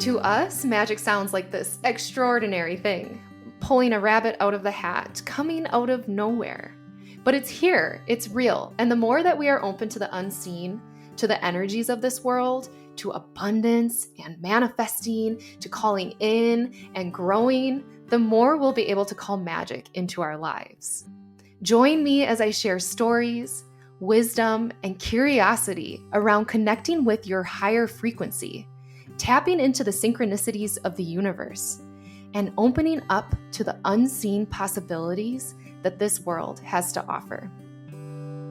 To us, magic sounds like this extraordinary thing, pulling a rabbit out of the hat, coming out of nowhere. But it's here, it's real, and the more that we are open to the unseen, to the energies of this world, to abundance and manifesting, to calling in and growing, the more we'll be able to call magic into our lives. Join me as I share stories, wisdom, and curiosity around connecting with your higher frequency, tapping into the synchronicities of the universe, and opening up to the unseen possibilities that this world has to offer.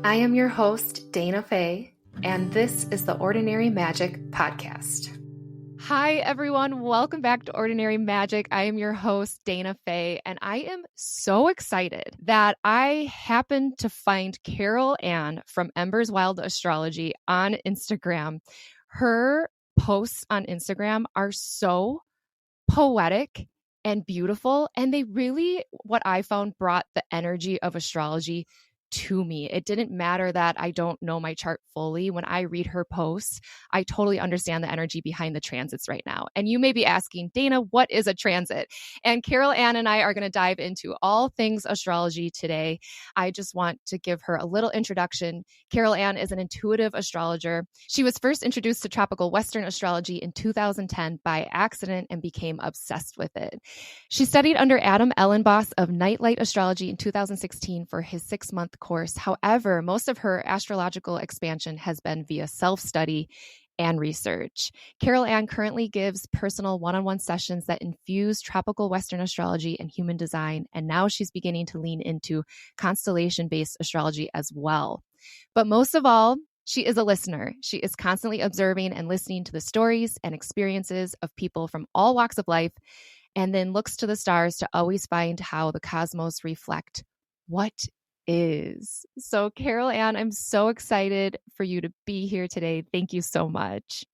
I am your host, Dayna Faye, and this is the Ordinary Magic Podcast. Hi, everyone. Welcome back to Ordinary Magic. I am your host, Dayna Faye, and I am so excited that I happened to find Carol-Anne from Embers Wild Astrology on Instagram. Her posts on Instagram are so poetic and beautiful, and they really, what I found, brought the energy of astrology to me. It didn't matter that I don't know my chart fully. When I read her posts, I totally understand the energy behind the transits right now. And you may be asking, Dayna, what is a transit? And Carol-Anne and I are going to dive into all things astrology today. I just want to give her a little introduction. Carol-Anne is an intuitive astrologer. She was first introduced to tropical Western astrology in 2010 by accident and became obsessed with it. She studied under Adam Ellenboss of Nightlight Astrology in 2016 for his 6-month course. However, most of her astrological expansion has been via self-study and research. Carol-Anne currently gives personal one-on-one sessions that infuse tropical Western astrology and human design, and now she's beginning to lean into constellation-based astrology as well. But most of all, she is a listener. She is constantly observing and listening to the stories and experiences of people from all walks of life, and then looks to the stars to always find how the cosmos reflect what is. So Carol-Anne, I'm so excited for you to be here today. Thank you so much.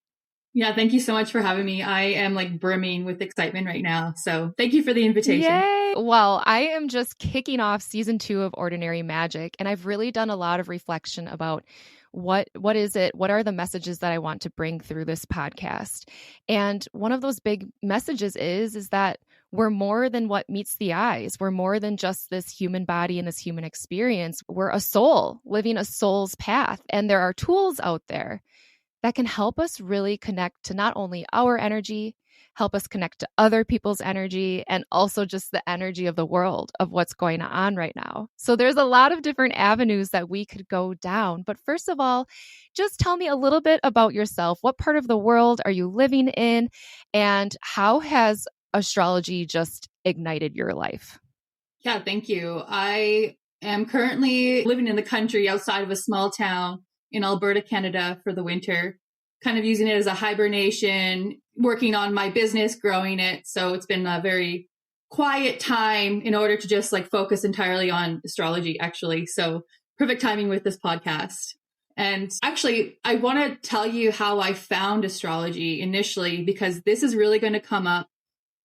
Yeah, thank you so much for having me. I am like brimming with excitement right now. So thank you for the invitation. Yay! Well, I am just kicking off season 2 of Ordinary Magic, and I've really done a lot of reflection about what is it? What are the messages that I want to bring through this podcast? And one of those big messages is that we're more than what meets the eyes. We're more than just this human body and this human experience. We're a soul living a soul's path. And there are tools out there that can help us really connect to not only our energy, help us connect to other people's energy, and also just the energy of the world, of what's going on right now. So there's a lot of different avenues that we could go down. But first of all, just tell me a little bit about yourself. What part of the world are you living in? And how has astrology just ignited your life? Yeah, thank you. I am currently living in the country outside of a small town in Alberta, Canada for the winter, kind of using it as a hibernation, working on my business, growing it. So it's been a very quiet time in order to just like focus entirely on astrology, actually. So perfect timing with this podcast. And actually, I want to tell you how I found astrology initially, because this is really going to come up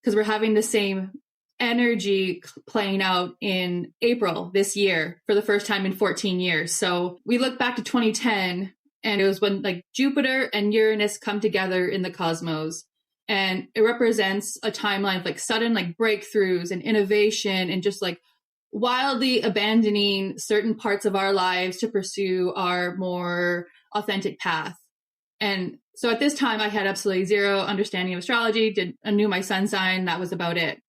because we're having the same energy playing out in April this year for the first time in 14 years. So we look back to 2010, and it was when like Jupiter and Uranus come together in the cosmos. And it represents a timeline of like sudden like breakthroughs and innovation and just like wildly abandoning certain parts of our lives to pursue our more authentic path. And so at this time, I had absolutely zero understanding of astrology. I knew my sun sign. That was about it.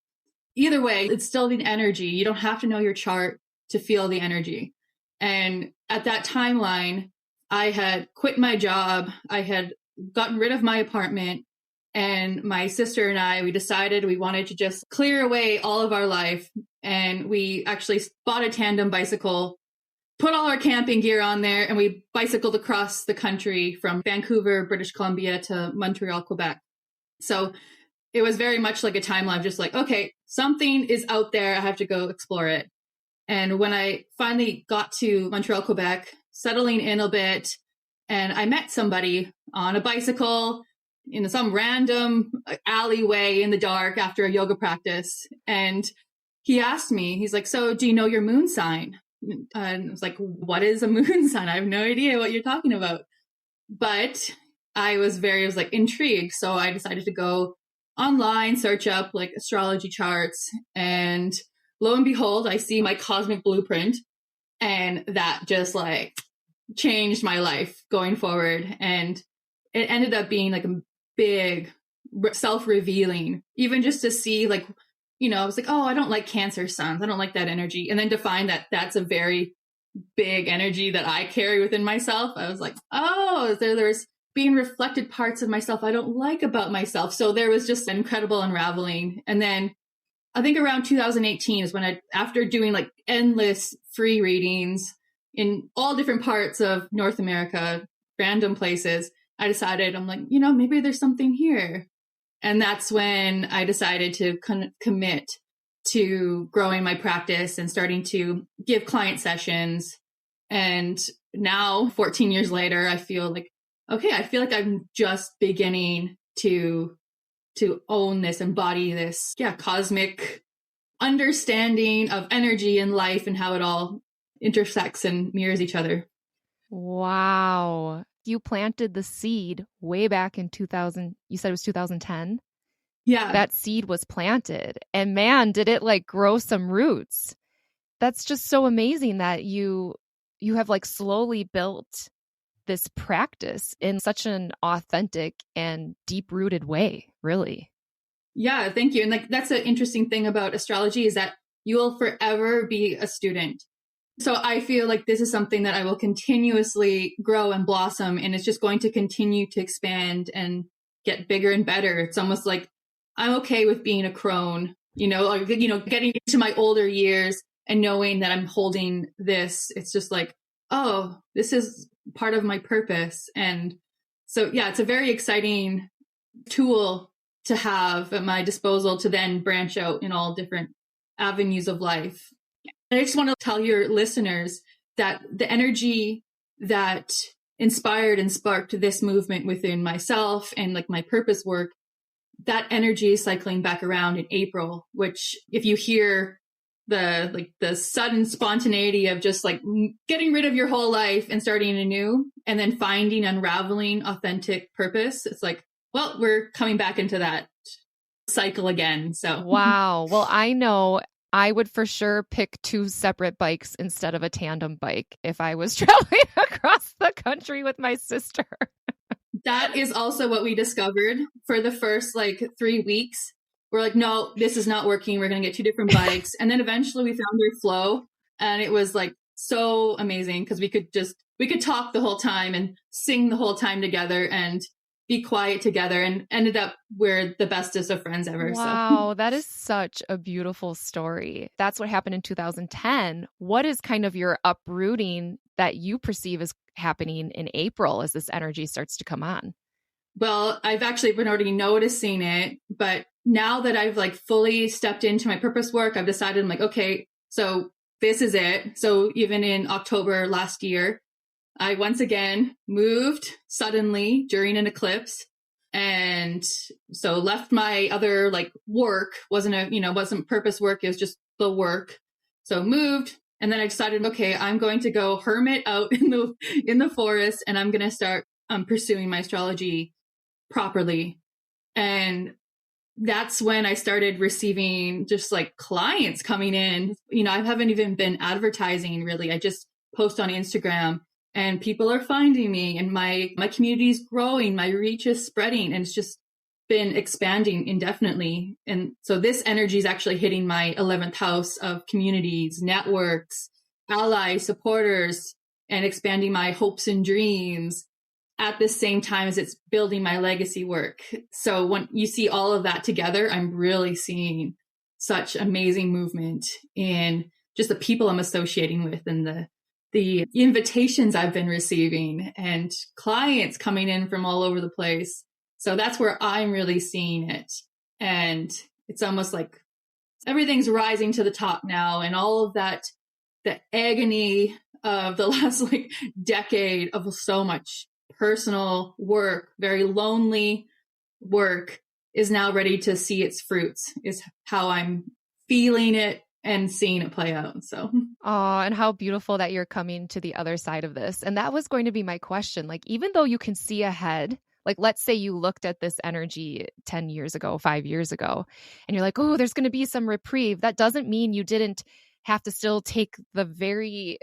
Either way, it's still the energy. You don't have to know your chart to feel the energy. And at that timeline, I had quit my job. I had gotten rid of my apartment. And my sister and I, we decided we wanted to just clear away all of our life. And we actually bought a tandem bicycle, put all our camping gear on there, and we bicycled across the country from Vancouver, British Columbia to Montreal, Quebec. So it was very much like a timeline, just like, okay, something is out there. I have to go explore it. And when I finally got to Montreal, Quebec, settling in a bit, and I met somebody on a bicycle in some random alleyway in the dark after a yoga practice. And he asked me, he's like, so do you know your moon sign? And I was like, what is a moon sign? I have no idea what you're talking about. But I was like intrigued. So I decided to go online, search up like astrology charts, and lo and behold, I see my cosmic blueprint, and that just like changed my life going forward. And it ended up being like a big self-revealing, even just to see like, I was like, oh, I don't like Cancer suns. I don't like that energy. And then to find that that's a very big energy that I carry within myself. I was like, oh, there's being reflected parts of myself I don't like about myself. So there was just an incredible unraveling. And then I think around 2018 is when after doing like endless free readings in all different parts of North America, random places, I decided, I'm like, maybe there's something here. And that's when I decided to commit to growing my practice and starting to give client sessions. And now, 14 years later, I feel like, okay, I feel like I'm just beginning to own this, embody this, cosmic understanding of energy and life and how it all intersects and mirrors each other. Wow. You planted the seed way back in 2000. You said it was 2010? Yeah. That seed was planted. And man, did it like grow some roots. That's just so amazing that you have like slowly built this practice in such an authentic and deep-rooted way, really. Yeah, thank you. And like that's an interesting thing about astrology is that you will forever be a student. So I feel like this is something that I will continuously grow and blossom, and it's just going to continue to expand and get bigger and better. It's almost like I'm okay with being a crone, getting into my older years and knowing that I'm holding this. It's just like, oh, this is part of my purpose. And so, yeah, it's a very exciting tool to have at my disposal to then branch out in all different avenues of life. And I just want to tell your listeners that the energy that inspired and sparked this movement within myself and like my purpose work, that energy is cycling back around in April, which if you hear the sudden spontaneity of just like getting rid of your whole life and starting anew and then finding, unraveling authentic purpose, it's like, well, we're coming back into that cycle again. So, wow. Well, I know I would for sure pick 2 separate bikes instead of a tandem bike if I was traveling across the country with my sister. That is also what we discovered for the first like 3 weeks. We're like, no, this is not working. We're going to get 2 different bikes. And then eventually we found our flow, and it was like so amazing because we could talk the whole time and sing the whole time together and be quiet together, and ended up we're the bestest of friends ever. Wow, that is such a beautiful story. That's what happened in 2010. What is kind of your uprooting that you perceive as happening in April as this energy starts to come on? Well, I've actually been already noticing it, but now that I've like fully stepped into my purpose work, I've decided I'm like, okay, so this is it. So even in October last year, I once again moved suddenly during an eclipse. And so left my other like work, wasn't purpose work. It was just the work. So moved. And then I decided, okay, I'm going to go hermit out in the forest, and I'm going to start pursuing my astrology properly. And that's when I started receiving just like clients coming in. I haven't even been advertising really. I just post on Instagram. And people are finding me, and my community is growing, my reach is spreading, and it's just been expanding indefinitely. And so this energy is actually hitting my 11th house of communities, networks, allies, supporters, and expanding my hopes and dreams at the same time as it's building my legacy work. So when you see all of that together, I'm really seeing such amazing movement in just the people I'm associating with, and the invitations I've been receiving, and clients coming in from all over the place. So that's where I'm really seeing it. And it's almost like everything's rising to the top now, and all of that, the agony of the last like decade of so much personal work, very lonely work, is now ready to see its fruits, is how I'm feeling it and seeing it play out. So, oh, and how beautiful that you're coming to the other side of this. And that was going to be my question. Like, even though you can see ahead, Like, let's say you looked at this energy 10 years ago, 5 years ago, and you're like, oh, there's going to be some reprieve. That doesn't mean you didn't have to still take the very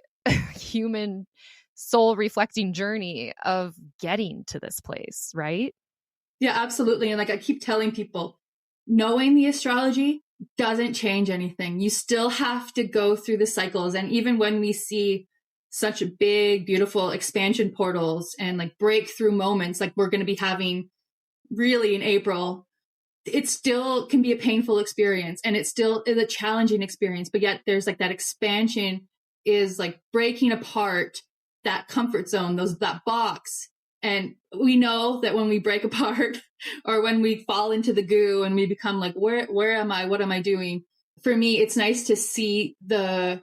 human soul reflecting journey of getting to this place, right? Yeah, absolutely. And like I keep telling people, knowing the astrology doesn't change anything. You still have to go through the cycles. And even when we see such big, beautiful expansion portals and like breakthrough moments, like we're going to be having really in April, it still can be a painful experience and it still is a challenging experience. But yet there's like that expansion is like breaking apart that comfort zone, that box. And we know that when we break apart or when we fall into the goo and we become like, where am I? What am I doing? For me, it's nice to see the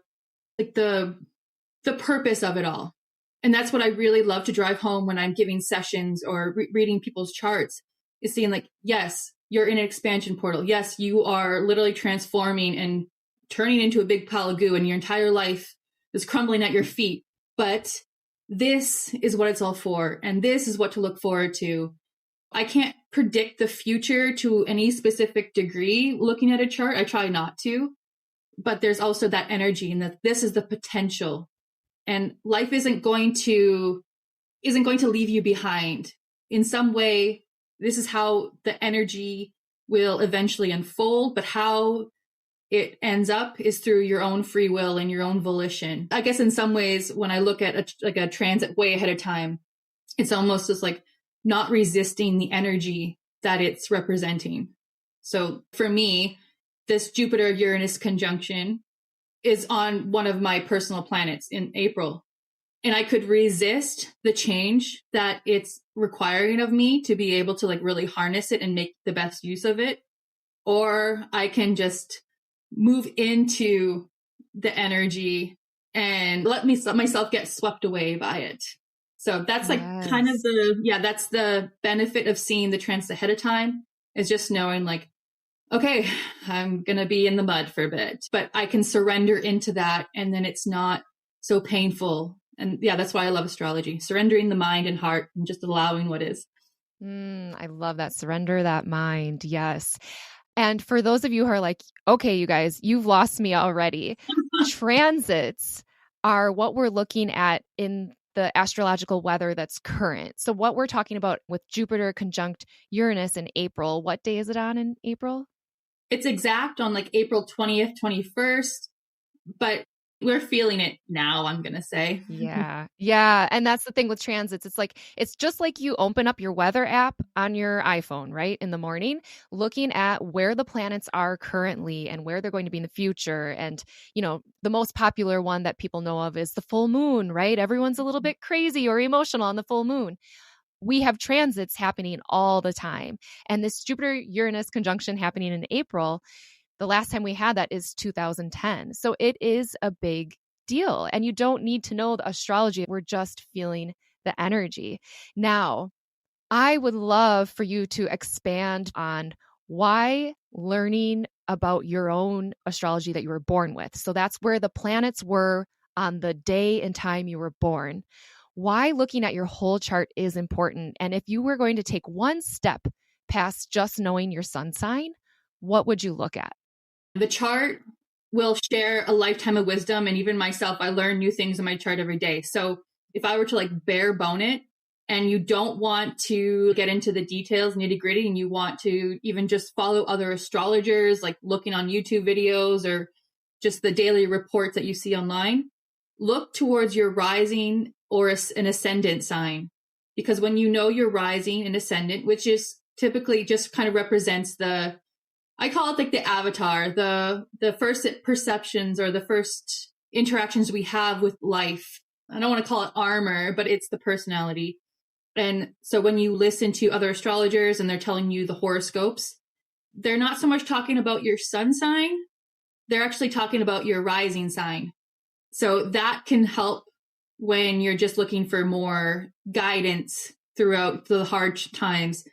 purpose of it all. And that's what I really love to drive home when I'm giving sessions or reading people's charts, is seeing like, yes, you're in an expansion portal. Yes, you are literally transforming and turning into a big pile of goo and your entire life is crumbling at your feet. But this is what it's all for. And this is what to look forward to. I can't predict the future to any specific degree looking at a chart. I try not to. But there's also that energy and that this is the potential. And life isn't going to leave you behind. In some way, this is how the energy will eventually unfold, but how it ends up is through your own free will and your own volition. I guess in some ways, when I look at a transit way ahead of time, it's almost just like not resisting the energy that it's representing. So for me, this Jupiter-Uranus conjunction is on one of my personal planets in April. And I could resist the change that it's requiring of me to be able to like really harness it and make the best use of it. Or I can just move into the energy and let myself get swept away by it. So that's like kind of that's the benefit of seeing the trends ahead of time, is just knowing like, okay, I'm going to be in the mud for a bit, but I can surrender into that. And then it's not so painful. And yeah, that's why I love astrology, surrendering the mind and heart and just allowing what is. I love that. Surrender that mind. Yes. And for those of you who are like, okay, you guys, you've lost me already. Transits are what we're looking at in the astrological weather that's current. So what we're talking about with Jupiter conjunct Uranus in April, what day is it on in April? It's exact on like April 20th, 21st, but we're feeling it now, I'm going to say. Yeah. Yeah. And that's the thing with transits. It's just like you open up your weather app on your iPhone, right? In the morning, looking at where the planets are currently and where they're going to be in the future. And, the most popular one that people know of is the full moon, right? Everyone's a little bit crazy or emotional on the full moon. We have transits happening all the time. And this Jupiter-Uranus conjunction happening in April, the last time we had that is 2010. So it is a big deal. And you don't need to know the astrology. We're just feeling the energy. Now, I would love for you to expand on why learning about your own astrology that you were born with. So that's where the planets were on the day and time you were born. Why looking at your whole chart is important. And if you were going to take one step past just knowing your sun sign, what would you look at? The chart will share a lifetime of wisdom. And even myself, I learn new things in my chart every day. So if I were to like bare bone it and you don't want to get into the details, nitty gritty, and you want to even just follow other astrologers, like looking on YouTube videos or just the daily reports that you see online, look towards your rising or an ascendant sign. Because when you know your rising and ascendant, which is typically just kind of represents I call it like the avatar, the first perceptions or the first interactions we have with life. I don't want to call it armor, but it's the personality. And so when you listen to other astrologers and they're telling you the horoscopes, they're not so much talking about your sun sign. They're actually talking about your rising sign. So that can help when you're just looking for more guidance throughout the hard times,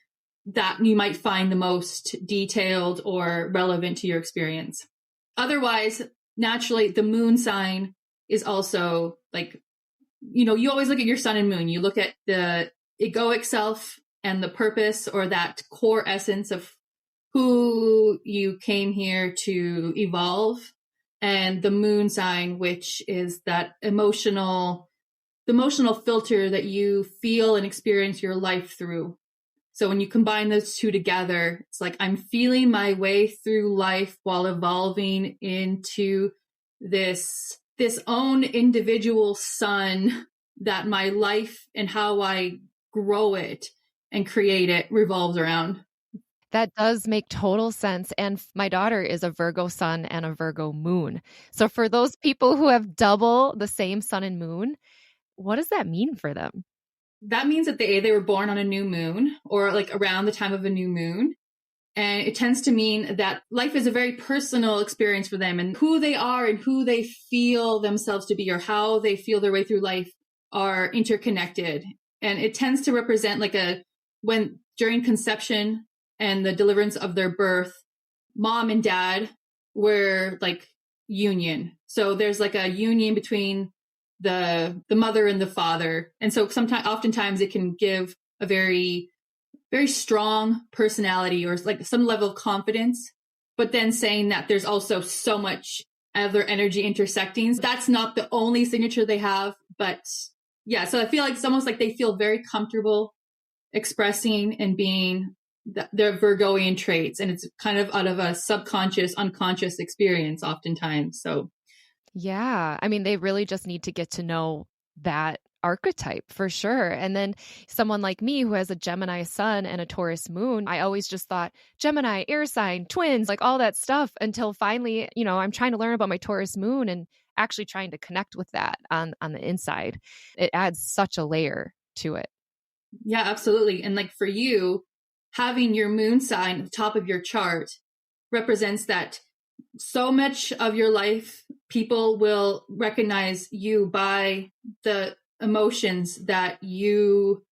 that you might find the most detailed or relevant to your experience. Otherwise, naturally, the moon sign is also like, you always look at your sun and moon. You look at the egoic self and the purpose, or that core essence of who you came here to evolve, and the moon sign, which is that the emotional filter that you feel and experience your life through. So when you combine those two together, it's like I'm feeling my way through life while evolving into this own individual sun that my life and how I grow it and create it revolves around. That does make total sense. And my daughter is a Virgo sun and a Virgo moon. So for those people who have double the same sun and moon, what does that mean for them? That means that they were born on a new moon, or like around the time of a new moon. And it tends to mean that life is a very personal experience for them, and who they are and who they feel themselves to be, or how they feel their way through life, are interconnected. And it tends to represent like when during conception and the deliverance of their birth, mom and dad were like union. So there's like a union between the mother and the father. And so oftentimes it can give a very, very strong personality, or like some level of confidence, but then saying that there's also so much other energy intersecting. That's not the only signature they have, but yeah. So I feel like it's almost like they feel very comfortable expressing and being their Virgoian traits, and it's kind of out of a subconscious, unconscious experience oftentimes. So Yeah. I mean, they really just need to get to know that archetype for sure. And then someone like me who has a Gemini sun and a Taurus moon, I always just thought Gemini, air sign, twins, like all that stuff, until finally, I'm trying to learn about my Taurus moon and actually trying to connect with that on the inside. It adds such a layer to it. yeah, absolutely. And like for you, having your moon sign at the top of your chart represents that so much of your life, people will recognize you by the emotions that you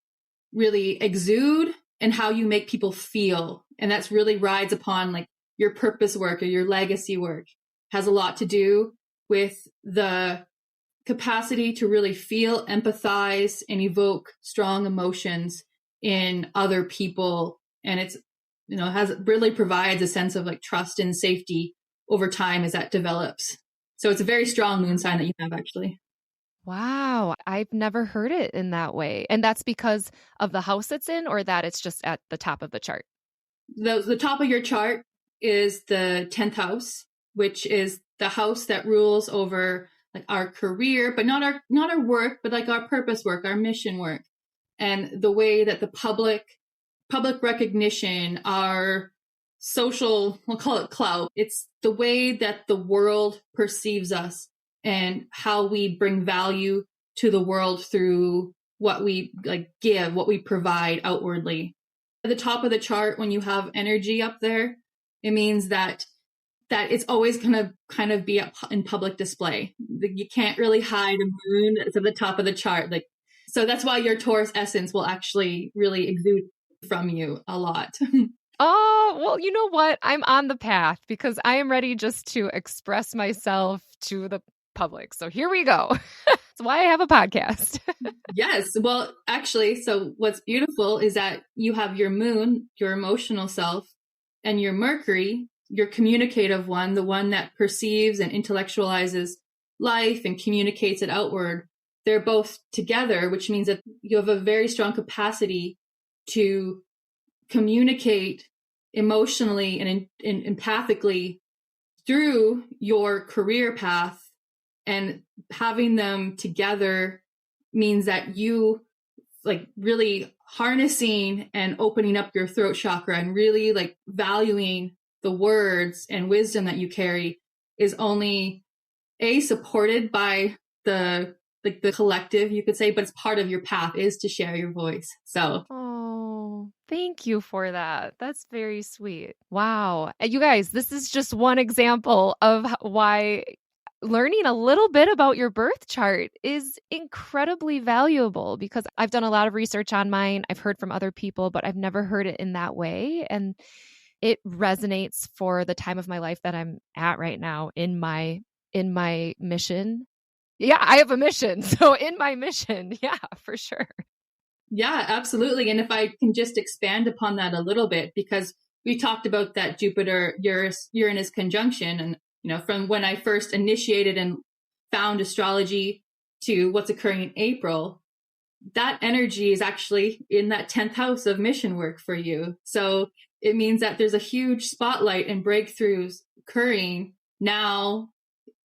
really exude and how you make people feel. And that's really rides upon like your purpose work or your legacy work. Has a lot to do with the capacity to really feel, empathize, and evoke strong emotions in other people. And it's, really provides a sense of like trust and safety over time as that develops. So it's a very strong moon sign that you have, actually. Wow. I've never heard it in that way. And that's because of the house it's in, or that it's just at the top of the chart? The top of your chart is the 10th house, which is the house that rules over like our career, but not our work, but like our purpose work, our mission work, and the way that the public recognition, our social, we'll call it clout. It's the way that the world perceives us and how we bring value to the world through what we like give, what we provide outwardly. At the top of the chart, when you have energy up there, it means that it's always going to kind of be in public display. You can't really hide a moon that's at the top of the chart. So that's why your Taurus essence will actually really exude from you a lot. Oh, well, you know what? I'm on the path because I am ready just to express myself to the public. So here we go. That's why I have a podcast. Yes. Well, actually, so what's beautiful is that you have your moon, your emotional self, and your Mercury, your communicative one, the one that perceives and intellectualizes life and communicates it outward. They're both together, which means that you have a very strong capacity to communicate emotionally and empathically through your career path. And having them together means that you like really harnessing and opening up your throat chakra and really like valuing the words and wisdom that you carry is only supported by the collective, you could say, but it's part of your path is to share your voice. So Oh, thank you for that. That's very sweet. Wow. You guys, this is just one example of why learning a little bit about your birth chart is incredibly valuable, because I've done a lot of research on mine. I've heard from other people, but I've never heard it in that way. And it resonates for the time of my life that I'm at right now in my mission. Yeah, I have a mission. So in my mission, yeah, for sure. Yeah, absolutely. And if I can just expand upon that a little bit, because we talked about that Jupiter Uranus conjunction, and from when I first initiated and found astrology to what's occurring in April, that energy is actually in that 10th house of mission work for you. So it means that there's a huge spotlight and breakthroughs occurring now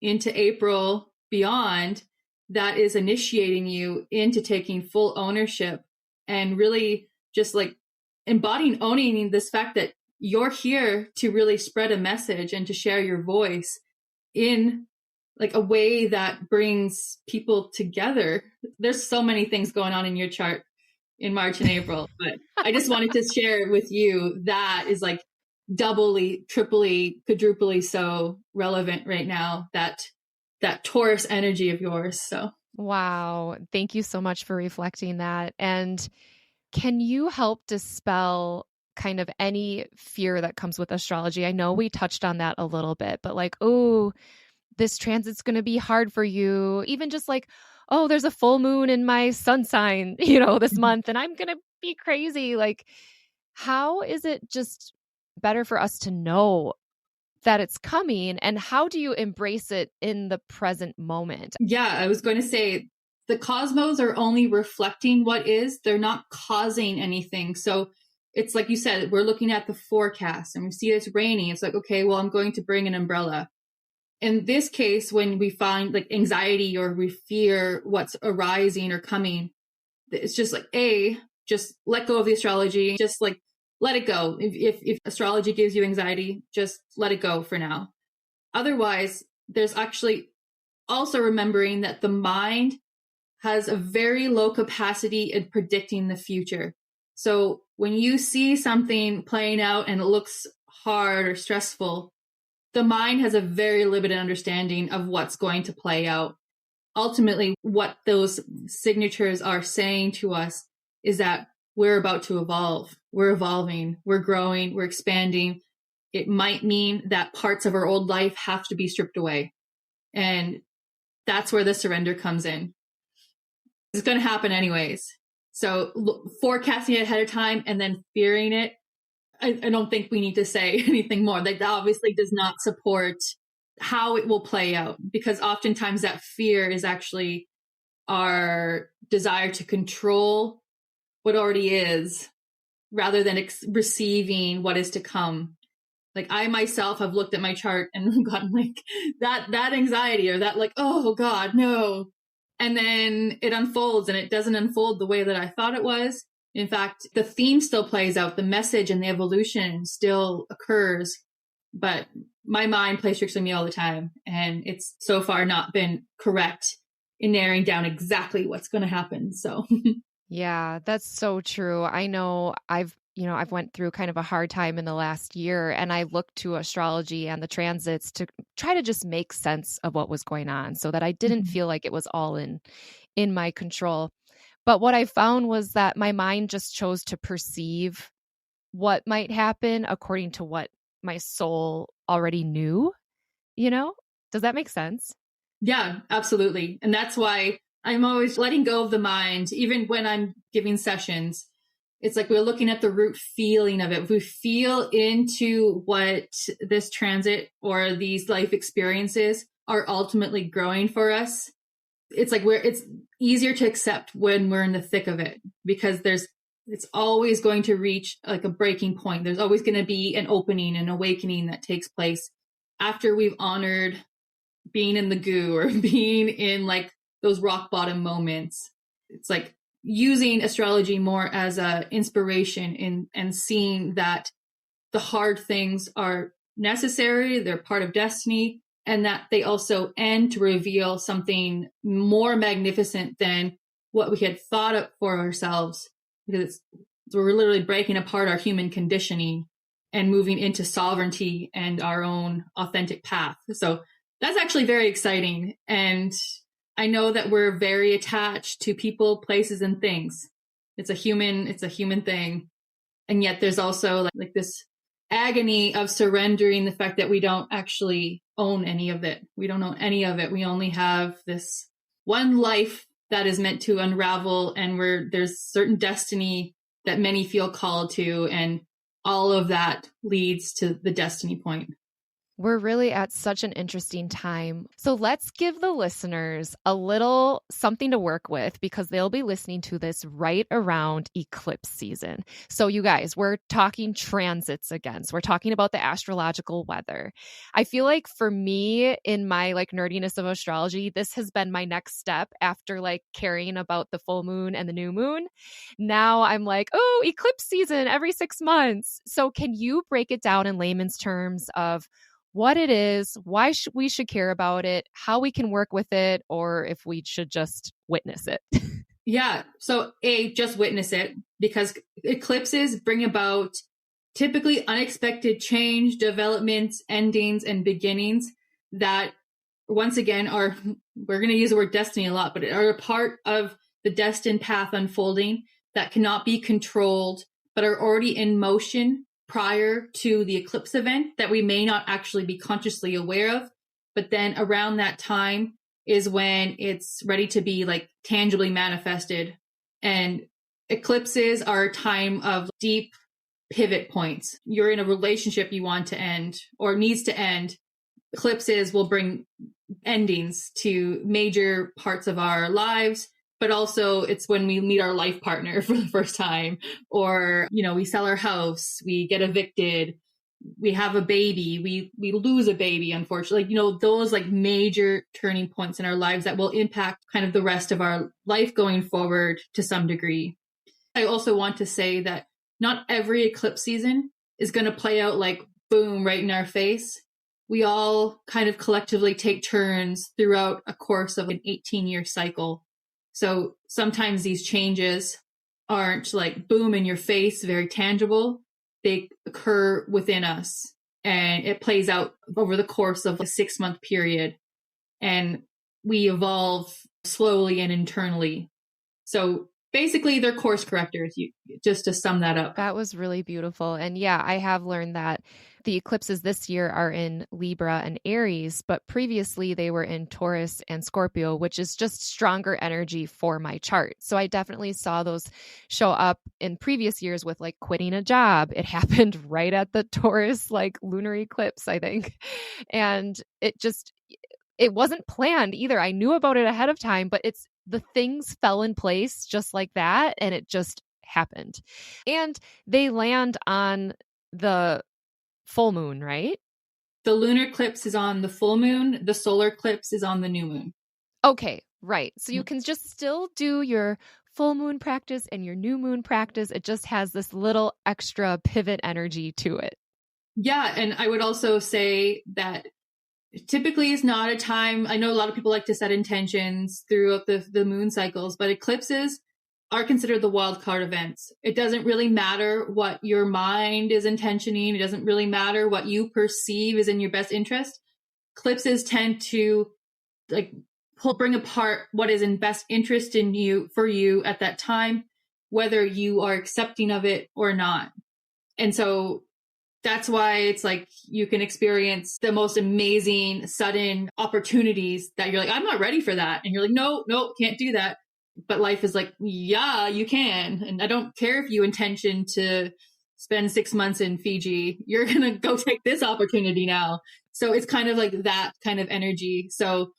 into April beyond, that is initiating you into taking full ownership and really just like owning this fact that you're here to really spread a message and to share your voice in like a way that brings people together. There's so many things going on in your chart in March and April, but I just wanted to share with you that is like doubly, triply, quadruply so relevant right now, that Taurus energy of yours. So wow. Thank you so much for reflecting that. And can you help dispel kind of any fear that comes with astrology? I know we touched on that a little bit, but like, oh, this transit's going to be hard for you. Even just like, oh, there's a full moon in my sun sign, this month, and I'm going to be crazy. Like, how is it just better for us to know that it's coming, and how do you embrace it in the present moment? Yeah, I was going to say the cosmos are only reflecting what is, they're not causing anything. So it's like you said, we're looking at the forecast and we see it's raining. It's like, okay, well, I'm going to bring an umbrella. In this case, when we find like anxiety or we fear what's arising or coming, it's just like, just let go of the astrology. Just like, let it go. If astrology gives you anxiety, just let it go for now. Otherwise, there's actually also remembering that the mind has a very low capacity in predicting the future. So when you see something playing out and it looks hard or stressful, the mind has a very limited understanding of what's going to play out. Ultimately, what those signatures are saying to us is that we're about to evolve. We're evolving, we're growing, we're expanding. It might mean that parts of our old life have to be stripped away. And that's where the surrender comes in. It's going to happen anyways. So forecasting it ahead of time and then fearing it, I don't think we need to say anything more. That obviously does not support how it will play out, because oftentimes that fear is actually our desire to control what already is rather than receiving what is to come. Like I myself have looked at my chart and gotten like that anxiety or that like, oh God, no. And then it unfolds and it doesn't unfold the way that I thought it was. In fact, the theme still plays out, the message and the evolution still occurs, but my mind plays tricks on me all the time. And it's so far not been correct in narrowing down exactly what's going to happen. So yeah, that's so true. I know I've went through kind of a hard time in the last year, and I looked to astrology and the transits to try to just make sense of what was going on so that I didn't feel like it was all in my control. But what I found was that my mind just chose to perceive what might happen according to what my soul already knew, Does that make sense? Yeah, absolutely. And that's why I'm always letting go of the mind, even when I'm giving sessions. It's like we're looking at the root feeling of it. If we feel into what this transit or these life experiences are ultimately growing for us, it's like it's easier to accept when we're in the thick of it, because it's always going to reach like a breaking point. There's always going to be an opening, an awakening that takes place after we've honored being in the goo or being in like those rock bottom moments. It's like using astrology more as a inspiration and seeing that the hard things are necessary, they're part of destiny, and that they also end to reveal something more magnificent than what we had thought of for ourselves, because we're literally breaking apart our human conditioning and moving into sovereignty and our own authentic path. So that's actually very exciting. And I know that we're very attached to people, places, and things. It's a human thing. And yet there's also like this agony of surrendering the fact that we don't actually own any of it. We don't own any of it. We only have this one life that is meant to unravel, and where there's certain destiny that many feel called to, and all of that leads to the destiny point. We're really at such an interesting time. So let's give the listeners a little something to work with, because they'll be listening to this right around eclipse season. So you guys, we're talking transits again. So we're talking about the astrological weather. I feel like for me, in my like nerdiness of astrology, this has been my next step after like caring about the full moon and the new moon. Now I'm like, oh, eclipse season every 6 months. So can you break it down in layman's terms of what it is, why we should care about it, how we can work with it, or if we should just witness it? Yeah. So just witness it, because eclipses bring about typically unexpected change, developments, endings, and beginnings that once again we're going to use the word destiny a lot, but are a part of the destined path unfolding that cannot be controlled, but are already in motion prior to the eclipse event that we may not actually be consciously aware of. But then around that time is when it's ready to be like tangibly manifested. And eclipses are a time of deep pivot points. You're in a relationship you want to end or needs to end. Eclipses will bring endings to major parts of our lives. But also it's when we meet our life partner for the first time, or, we sell our house, we get evicted, we have a baby, we lose a baby, unfortunately, those like major turning points in our lives that will impact kind of the rest of our life going forward to some degree. I also want to say that not every eclipse season is going to play out like boom, right in our face. We all kind of collectively take turns throughout a course of an 18-year cycle. So sometimes these changes aren't like boom in your face, very tangible. They occur within us, and it plays out over the course of a 6-month period. And we evolve slowly and internally. So basically they're course correctors, just to sum that up. That was really beautiful. And yeah, I have learned that the eclipses this year are in Libra and Aries, but previously they were in Taurus and Scorpio, which is just stronger energy for my chart. So I definitely saw those show up in previous years with like quitting a job. It happened right at the Taurus like lunar eclipse, I think. And it wasn't planned either. I knew about it ahead of time, but the things fell in place just like that, and it just happened. And they land on the full moon, right? The lunar eclipse is on the full moon. The solar eclipse is on the new moon. Okay, right. So you can just still do your full moon practice and your new moon practice. It just has this little extra pivot energy to it. Yeah. And I would also say that typically is not a time. I know a lot of people like to set intentions throughout the moon cycles, but eclipses are considered the wild card events. It doesn't really matter what your mind is intentioning. It doesn't really matter what you perceive is in your best interest. Eclipses tend to like bring apart what is in best interest in you for you at that time, whether you are accepting of it or not. And so that's why it's like you can experience the most amazing sudden opportunities that you're like, I'm not ready for that. And you're like, no, can't do that. But life is like, yeah, you can. And I don't care if you intention to spend 6 months in Fiji, you're going to go take this opportunity now. So it's kind of like that kind of energy. So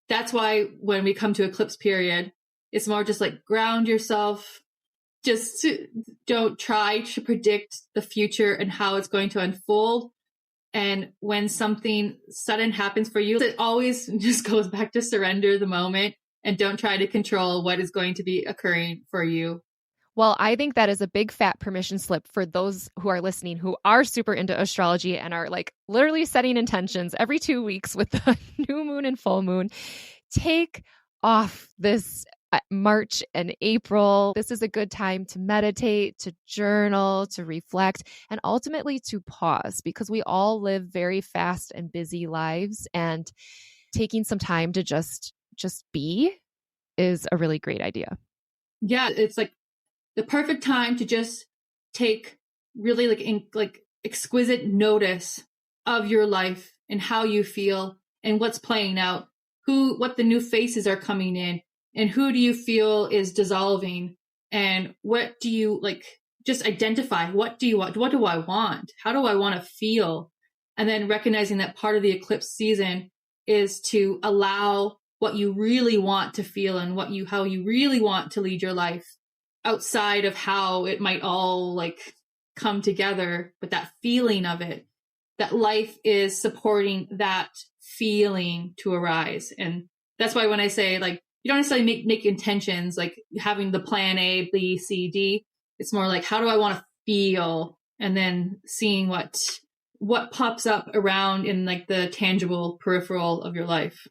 that's why when we come to eclipse period, it's more just like ground yourself. Don't try to predict the future and how it's going to unfold. And when something sudden happens for you, it always just goes back to surrender the moment and don't try to control what is going to be occurring for you. Well, I think that is a big fat permission slip for those who are listening who are super into astrology and are like literally setting intentions every 2 weeks with the new moon and full moon. Take off this March and April. This is a good time to meditate, to journal, to reflect, and ultimately to pause, because we all live very fast and busy lives, and taking some time to just be is a really great idea. Yeah, it's like the perfect time to just take really like exquisite notice of your life and how you feel and what's playing out, what the new faces are coming in, and who do you feel is dissolving, and what do you like, just identify, what do you want? What do I want? How do I want to feel? And then recognizing that part of the eclipse season is to allow what you really want to feel and how you really want to lead your life outside of how it might all like come together, but that feeling of it, that life is supporting that feeling to arise. And that's why when I say like, you don't necessarily make intentions, like having the plan A, B, C, D. It's more like, how do I want to feel? And then seeing what pops up around in like the tangible peripheral of your life.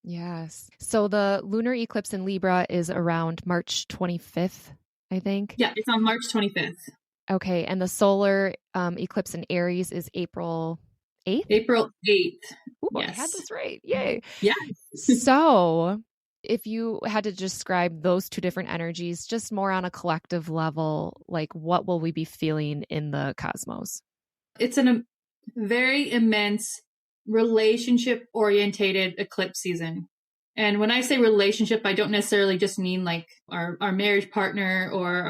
Yes. So the lunar eclipse in Libra is around March 25th, I think. Yeah, it's on March 25th. Okay. And the solar eclipse in Aries is April 8th? April 8th. Ooh, yes. I had this right. Yay. Yeah. So if you had to describe those two different energies, just more on a collective level, like what will we be feeling in the cosmos? It's a very immense relationship orientated eclipse season. And when I say relationship, I don't necessarily just mean like our marriage partner or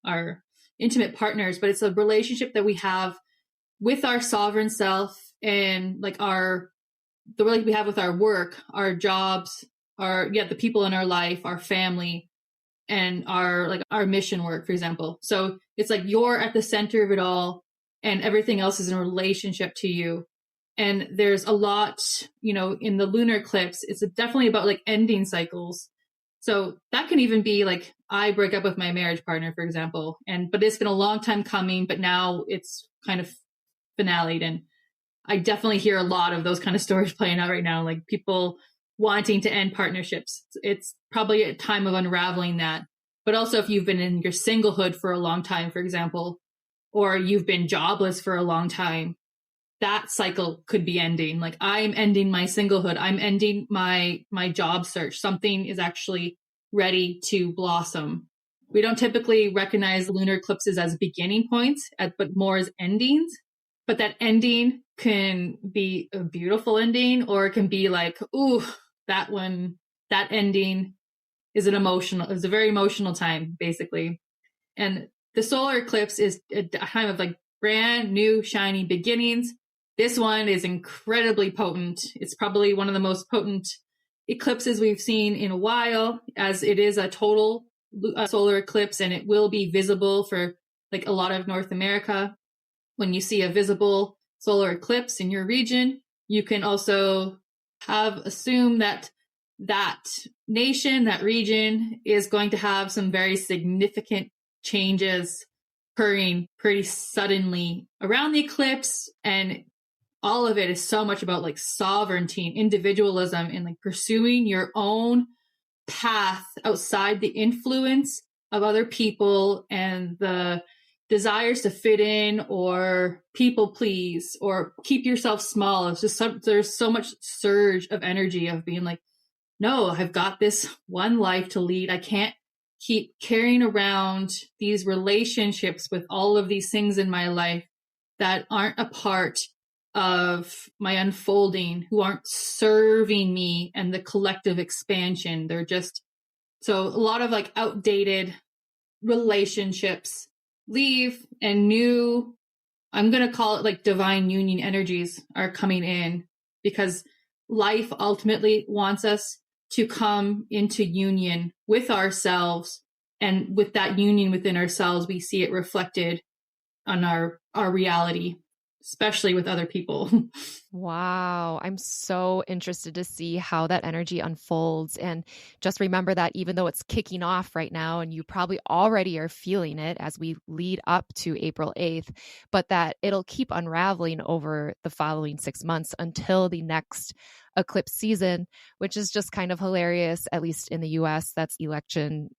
our intimate partners, but it's a relationship that we have with our sovereign self, and like the relationship we have with our work, our jobs, the people in our life, our family, and our mission work, for example. So it's like you're at the center of it all, and everything else is in relationship to you. And there's a lot, in the lunar eclipse, it's definitely about like ending cycles. So that can even be like, I break up with my marriage partner, for example, but it's been a long time coming, but now it's kind of finale'd. And I definitely hear a lot of those kind of stories playing out right now, like people wanting to end partnerships. It's probably a time of unraveling that. But also if you've been in your singlehood for a long time, for example, or you've been jobless for a long time, that cycle could be ending. Like I'm ending my singlehood. I'm ending my job search. Something is actually ready to blossom. We don't typically recognize lunar eclipses as beginning points, but more as endings. But that ending can be a beautiful ending, or it can be like, ooh, that ending is a very emotional time, basically. And the solar eclipse is a time of like brand new, shiny beginnings. This one is incredibly potent. It's probably one of the most potent eclipses we've seen in a while, as it is a total solar eclipse, and it will be visible for like a lot of North America. When you see a visible solar eclipse in your region, you can also assume that nation, that region is going to have some very significant changes occurring pretty suddenly around the eclipse. And all of it is so much about like sovereignty and individualism and like pursuing your own path outside the influence of other people and the desires to fit in or people please or keep yourself small. It's just there's so much surge of energy of being like, no, I've got this one life to lead. I can't keep carrying around these relationships with all of these things in my life that aren't a part of my unfolding, who aren't serving me and the collective expansion. They're just, so a lot of like outdated relationships leave, and new, I'm going to call it like divine union energies are coming in, because life ultimately wants us to come into union with ourselves, and with that union within ourselves, we see it reflected on our reality, especially with other people. Wow. I'm so interested to see how that energy unfolds. And just remember that even though it's kicking off right now, and you probably already are feeling it as we lead up to April 8th, but that it'll keep unraveling over the following 6 months until the next eclipse season, which is just kind of hilarious, at least in the US. That's election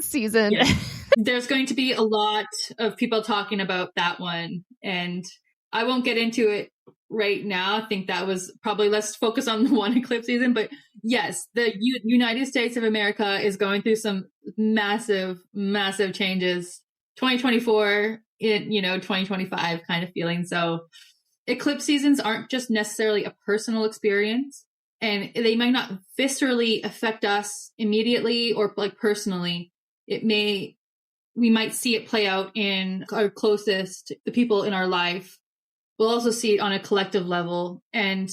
season. Yeah. There's going to be a lot of people talking about that one, and I won't get into it right now. I think that was probably, let's focus on the one eclipse season. But yes, the United States of America is going through some massive, massive changes. 2024 in 2025 kind of feeling. So eclipse seasons aren't just necessarily a personal experience. and they might not viscerally affect us immediately or like personally. We might see it play out in our closest, the people in our life. We'll also see it on a collective level. And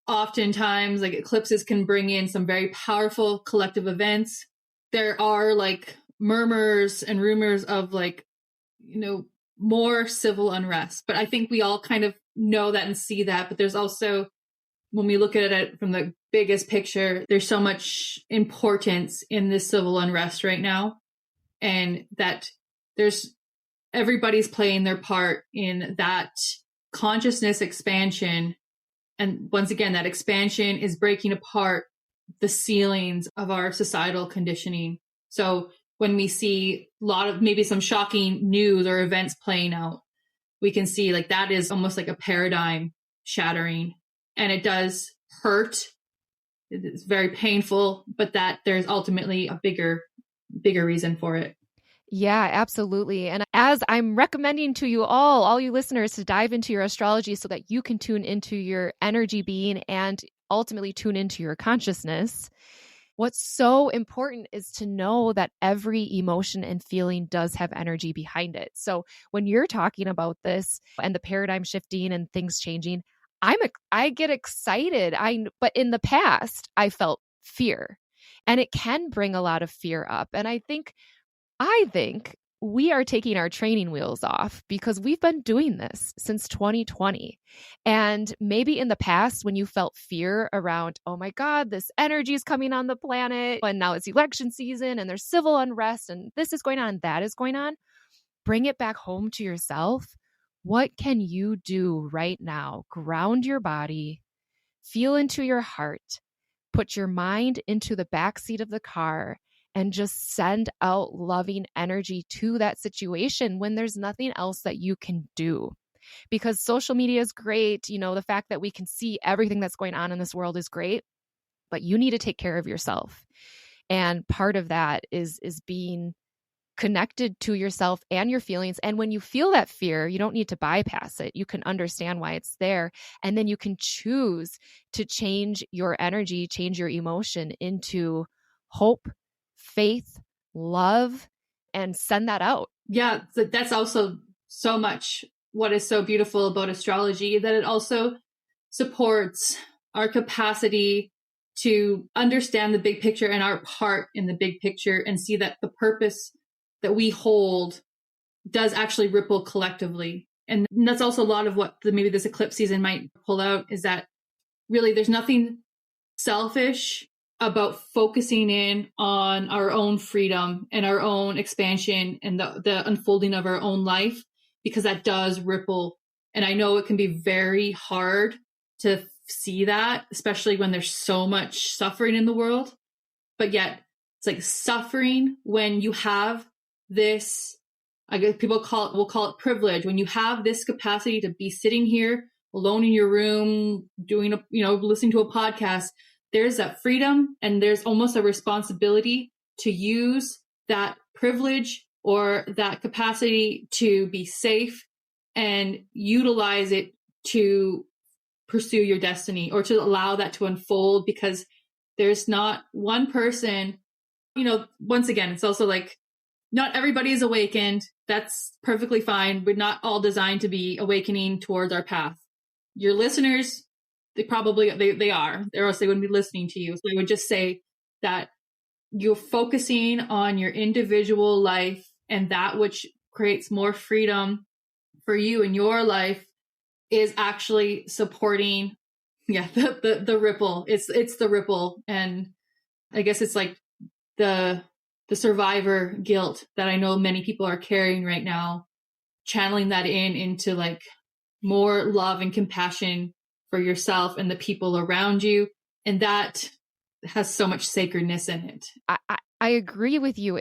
oftentimes, like, eclipses can bring in some very powerful collective events. There are like murmurs and rumors of like, more civil unrest. But I think we all kind of know that and see that. But there's also, when we look at it from the biggest picture, there's so much importance in this civil unrest right now. And that everybody's playing their part in that consciousness expansion. And once again, that expansion is breaking apart the ceilings of our societal conditioning. So when we see a lot of maybe some shocking news or events playing out, we can see like that is almost like a paradigm shattering, and it does hurt. It's very painful, but that there's ultimately a bigger reason for it. Yeah, absolutely. And as I'm recommending to you all you listeners, to dive into your astrology so that you can tune into your energy being and ultimately tune into your consciousness, what's so important is to know that every emotion and feeling does have energy behind it. So when you're talking about this and the paradigm shifting and things changing, I get excited. But in the past, I felt fear, and it can bring a lot of fear up. And I think we are taking our training wheels off because we've been doing this since 2020. And maybe in the past, when you felt fear around, oh my God, this energy is coming on the planet, and now it's election season and there's civil unrest and this is going on, that is going on, bring it back home to yourself. What can you do right now? Ground your body, feel into your heart, put your mind into the backseat of the car, and just send out loving energy to that situation when there's nothing else that you can do. Because social media is great. The fact that we can see everything that's going on in this world is great, but you need to take care of yourself. And part of that is being connected to yourself and your feelings. And when you feel that fear, you don't need to bypass it. You can understand why it's there. And then you can choose to change your energy, change your emotion into hope, faith, love, and send that out. Yeah, that's also so much what is so beautiful about astrology, that it also supports our capacity to understand the big picture and our part in the big picture, and see that the purpose that we hold does actually ripple collectively. And that's also a lot of what maybe this eclipse season might pull out, is that really there's nothing selfish about focusing in on our own freedom and our own expansion and the unfolding of our own life, because that does ripple. And I know it can be very hard to see that, especially when there's so much suffering in the world. But yet it's like suffering when you have this, I guess we'll call it privilege, when you have this capacity to be sitting here alone in your room, listening to a podcast. There's that freedom, and there's almost a responsibility to use that privilege or that capacity to be safe and utilize it to pursue your destiny, or to allow that to unfold, because there's not one person, once again, it's also like, not everybody is awakened. That's perfectly fine. We're not all designed to be awakening towards our path. Your listeners, they are, or else they wouldn't be listening to you. So I would just say that you're focusing on your individual life, and that which creates more freedom for you in your life is actually supporting, the ripple. It's the ripple. And I guess it's like the survivor guilt that I know many people are carrying right now, channeling that into like more love and compassion for yourself and the people around you. And that has so much sacredness in it. I agree with you.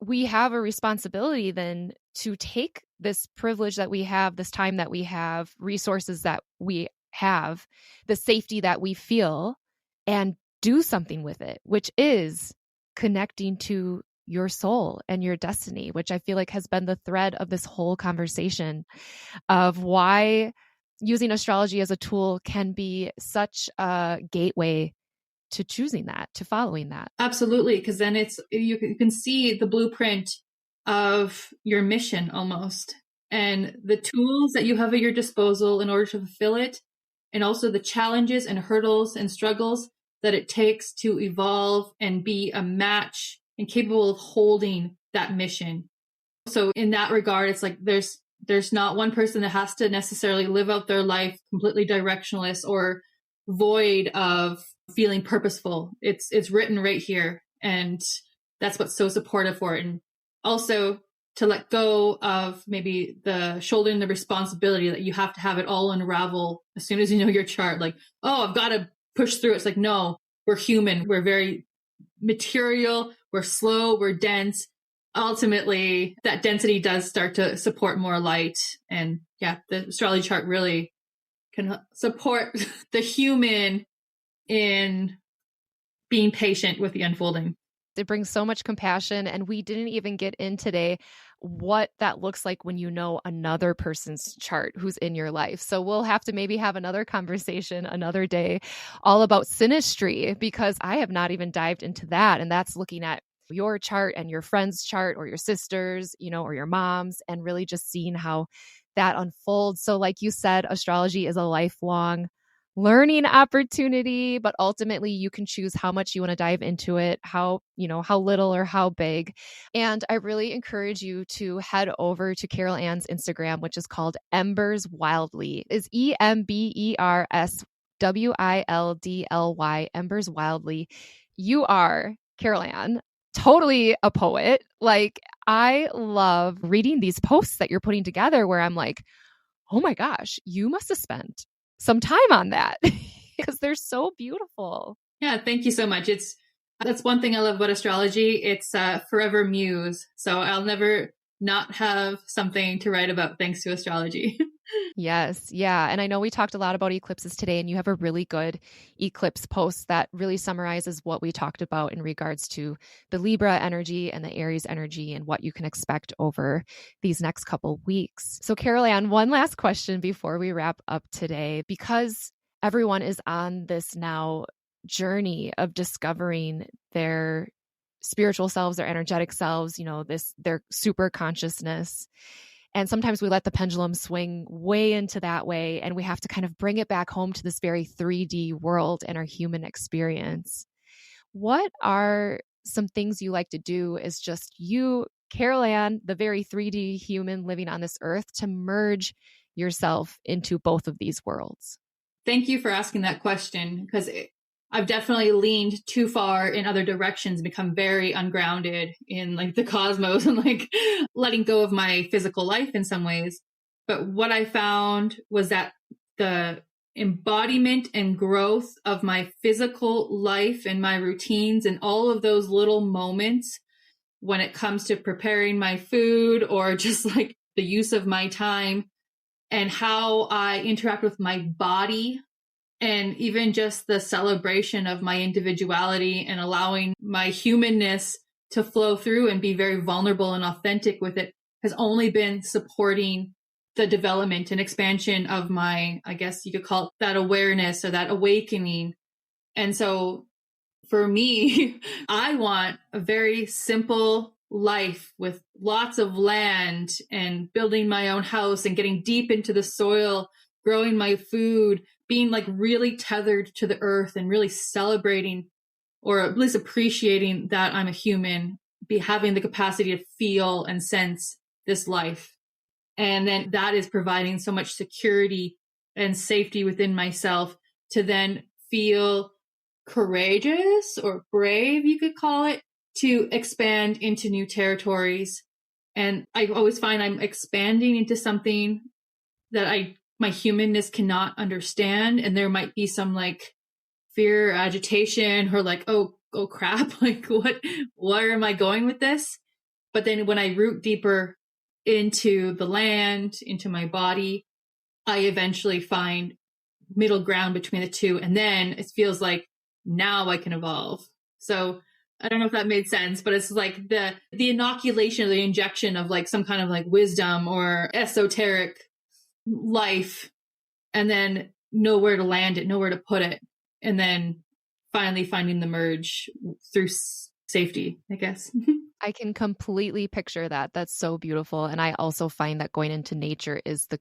We have a responsibility then to take this privilege that we have, this time that we have, resources that we have, the safety that we feel, and do something with it, which is connecting to your soul and your destiny, which I feel like has been the thread of this whole conversation of why, using astrology as a tool can be such a gateway to choosing that, to following that. Absolutely. Because then you can see the blueprint of your mission almost, and the tools that you have at your disposal in order to fulfill it, and also the challenges and hurdles and struggles that it takes to evolve and be a match and capable of holding that mission. So in that regard, it's like there's not one person that has to necessarily live out their life completely directionless or void of feeling purposeful. It's written right here, and that's what's so supportive for it. And also to let go of maybe the shouldering the responsibility that you have to have it all unravel as soon as you know your chart. Like, oh, I've got to push through. It's like, no, we're human. We're very material. We're slow. We're dense. Ultimately, that density does start to support more light. And yeah, the astrology chart really can support the human in being patient with the unfolding. It brings so much compassion. And we didn't even get in today what that looks like when you know another person's chart who's in your life. So we'll have to maybe have another conversation another day all about synastry, because I have not even dived into that. And that's looking at your chart and your friend's chart, or your sister's, or your mom's, and really just seeing how that unfolds. So like you said, astrology is a lifelong learning opportunity, but ultimately you can choose how much you want to dive into it, how little or how big. And I really encourage you to head over to Carol-Anne's Instagram, which is called Embers Wildly. Is EMBERSWILDLY, Embers Wildly. You are, Carol-Anne, totally a poet. Like, I love reading these posts that you're putting together where I'm like, oh my gosh, you must have spent some time on that because they're so beautiful. Yeah, thank you so much. That's one thing I love about astrology. It's forever muse. So I'll never not have something to write about thanks to astrology. Yes. Yeah. And I know we talked a lot about eclipses today, and you have a really good eclipse post that really summarizes what we talked about in regards to the Libra energy and the Aries energy and what you can expect over these next couple weeks. So Carol-Anne, one last question before we wrap up today, because everyone is on this now journey of discovering their spiritual selves, their energetic selves, their super consciousness. And sometimes we let the pendulum swing way into that way, and we have to kind of bring it back home to this very 3D world and our human experience. What are some things you like to do as just you, Carol-Anne, the very 3D human living on this earth, to merge yourself into both of these worlds? Thank you for asking that question, because I've definitely leaned too far in other directions, become very ungrounded in like the cosmos and like letting go of my physical life in some ways. But what I found was that the embodiment and growth of my physical life and my routines and all of those little moments when it comes to preparing my food or just like the use of my time and how I interact with my body, and even just the celebration of my individuality and allowing my humanness to flow through and be very vulnerable and authentic with it, has only been supporting the development and expansion of my, I guess you could call it that awareness or that awakening. And so for me, I want a very simple life with lots of land and building my own house and getting deep into the soil, growing my food, being like really tethered to the earth and really celebrating, or at least appreciating that I'm a human, having the capacity to feel and sense this life. And then that is providing so much security and safety within myself to then feel courageous or brave, you could call it, to expand into new territories. And I always find I'm expanding into something that my humanness cannot understand. And there might be some like fear or agitation or like, oh crap, like where am I going with this? But then when I root deeper into the land, into my body, I eventually find middle ground between the two. And then it feels like now I can evolve. So I don't know if that made sense, but it's like the inoculation or the injection of like some kind of like wisdom or esoteric life and then know where to land it, know where to put it, and then finally finding the merge through safety, I guess. I can completely picture that. That's so beautiful. And I also find that going into nature is the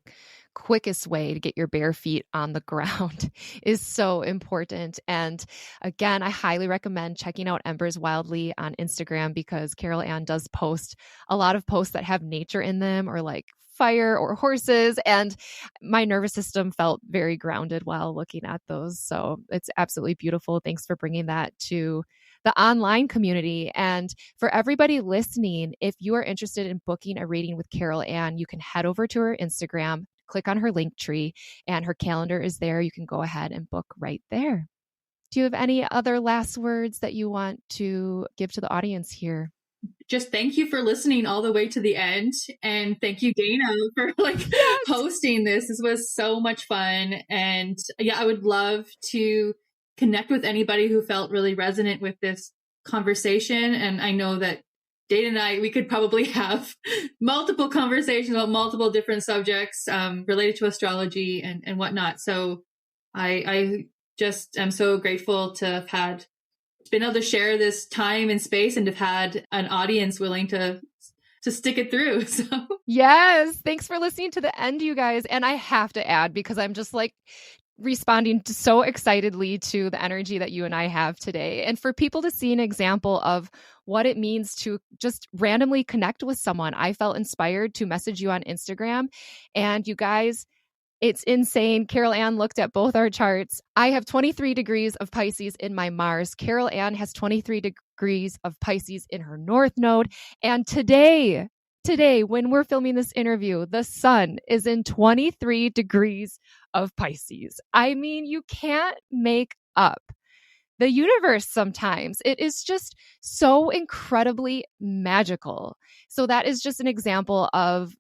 quickest way to get your bare feet on the ground is so important. And again, I highly recommend checking out Embers Wildly on Instagram because Carol-Anne does post a lot of posts that have nature in them or like fire or horses. And my nervous system felt very grounded while looking at those. So it's absolutely beautiful. Thanks for bringing that to the online community. And for everybody listening, if you are interested in booking a reading with Carol-Anne, you can head over to her Instagram, click on her link tree, and her calendar is there. You can go ahead and book right there. Do you have any other last words that you want to give to the audience here? Just thank you for listening all the way to the end. And thank you, Dayna, for hosting this. This was so much fun. And yeah, I would love to connect with anybody who felt really resonant with this conversation. And I know that Dayna and I, we could probably have multiple conversations about multiple different subjects related to astrology and whatnot. So I just am so grateful to have been able to share this time and space and to have had an audience willing to stick it through. So yes, thanks for listening to the end, you guys. And I have to add, because I'm just like responding so excitedly to the energy that you and I have today. And for people to see an example of what it means to just randomly connect with someone, I felt inspired to message you on Instagram. And you guys, it's insane. Carol-Anne looked at both our charts. I have 23 degrees of Pisces in my Mars. Carol-Anne has 23 degrees of Pisces in her North Node. And today, when we're filming this interview, the sun is in 23 degrees of Pisces. I mean, you can't make up the universe sometimes. It is just so incredibly magical. So that is just an example of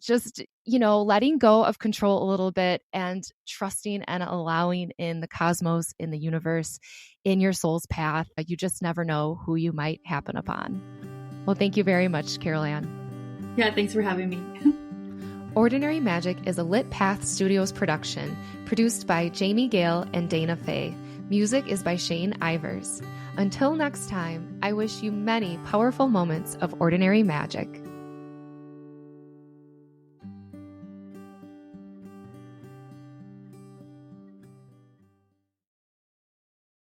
just, letting go of control a little bit and trusting and allowing in the cosmos, in the universe, in your soul's path. You just never know who you might happen upon. Well, thank you very much, Carol-Anne. Yeah, thanks for having me. Ordinary Magic is a Lit Path Studios production, produced by Jamie Gale and Dayna Faye. Music is by Shane Ivers. Until next time, I wish you many powerful moments of ordinary magic.